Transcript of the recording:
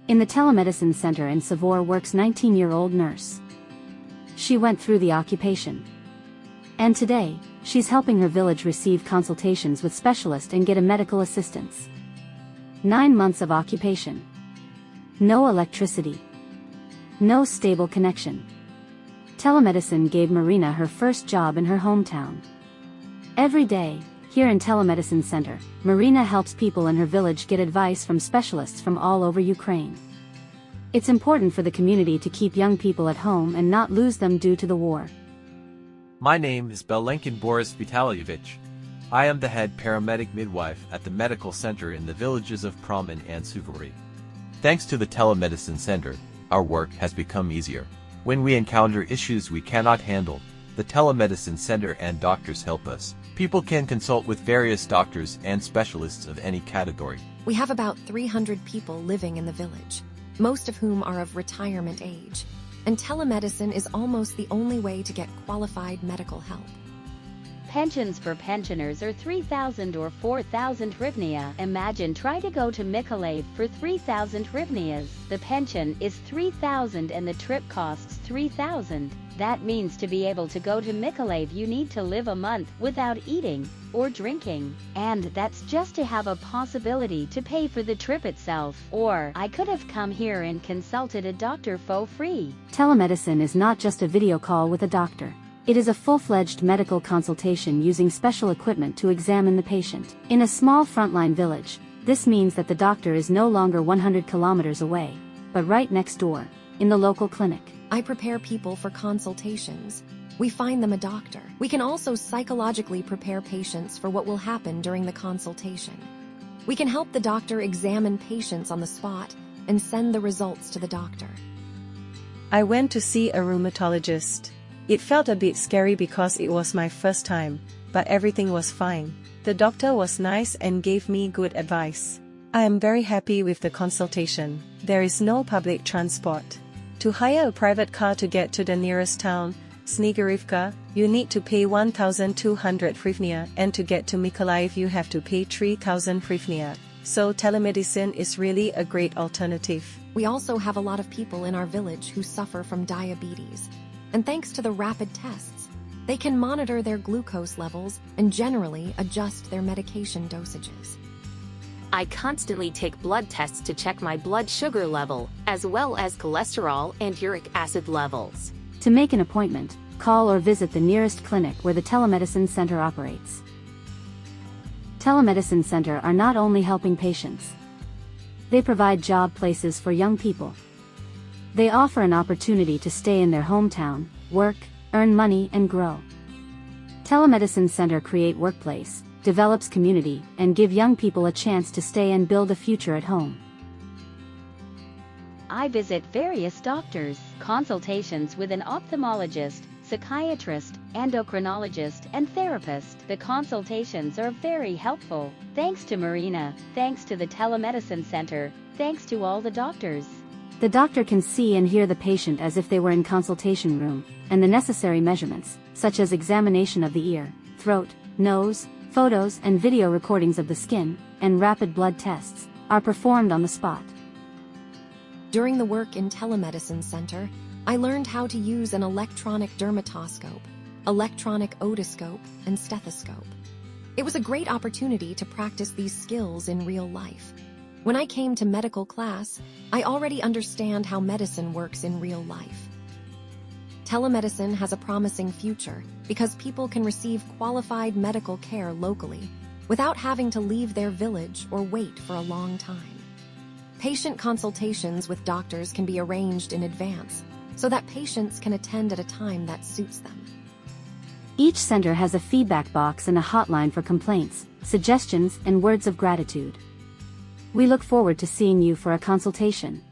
In the telemedicine center in Suvore works 19-year-old nurse. She went through the occupation. And today, she's helping her village receive consultations with specialists and get a medical assistance. 9 months of occupation. No electricity. No stable connection. Telemedicine gave Marina her first job in her hometown. Every day, here in Telemedicine Center, Marina helps people in her village get advice from specialists from all over Ukraine. It's important for the community to keep young people at home and not lose them due to the war. My name is Belenkin Boris Vitalyevich. I am the head paramedic midwife at the medical center in the villages of Promin and Suvore. Thanks to the telemedicine center, our work has become easier. When we encounter issues we cannot handle, the telemedicine center and doctors help us. People can consult with various doctors and specialists of any category. We have about 300 people living in the village, most of whom are of retirement age, and telemedicine is almost the only way to get qualified medical help. Pensions for pensioners are 3,000 or 4,000 hryvnia. Imagine try to go to Mykolaiv for 3,000 hryvnias. The pension is 3,000 and the trip costs 3,000. That means to be able to go to Mykolaiv you need to live a month without eating or drinking. And that's just to have a possibility to pay for the trip itself. Or I could have come here and consulted a doctor for free. Telemedicine is not just a video call with a doctor. It is a full-fledged medical consultation using special equipment to examine the patient. In a small frontline village, this means that the doctor is no longer 100 kilometers away, but right next door, in the local clinic. I prepare people for consultations. We find them a doctor. We can also psychologically prepare patients for what will happen during the consultation. We can help the doctor examine patients on the spot and send the results to the doctor. I went to see a rheumatologist. It felt a bit scary because it was my first time, but everything was fine. The doctor was nice and gave me good advice. I am very happy with the consultation. There is no public transport. To hire a private car to get to the nearest town, Snigorivka, you need to pay 1,200 hryvnia, and to get to Mykolaiv you have to pay 3,000 hryvnia. So telemedicine is really a great alternative. We also have a lot of people in our village who suffer from diabetes. And thanks to the rapid tests, they can monitor their glucose levels and generally adjust their medication dosages. I constantly take blood tests to check my blood sugar level, as well as cholesterol and uric acid levels. To make an appointment, call or visit the nearest clinic where the telemedicine center operates. Telemedicine center are not only helping patients. They provide job places for young people. They offer an opportunity to stay in their hometown, work, earn money and grow. Telemedicine Center create workplace, develops community, and give young people a chance to stay and build a future at home. I visit various doctors, consultations with an ophthalmologist, psychiatrist, endocrinologist, and therapist. The consultations are very helpful. Thanks to Marina, thanks to the telemedicine center, thanks to all the doctors. The doctor can see and hear the patient as if they were in consultation room, and the necessary measurements, such as examination of the ear, throat, nose, photos and video recordings of the skin, and rapid blood tests, are performed on the spot. During the work in Telemedicine Center, I learned how to use an electronic dermatoscope, electronic otoscope, and stethoscope. It was a great opportunity to practice these skills in real life. When I came to medical class, I already understand how medicine works in real life. Telemedicine has a promising future because people can receive qualified medical care locally without having to leave their village or wait for a long time. Patient consultations with doctors can be arranged in advance so that patients can attend at a time that suits them. Each center has a feedback box and a hotline for complaints, suggestions, and words of gratitude. We look forward to seeing you for a consultation.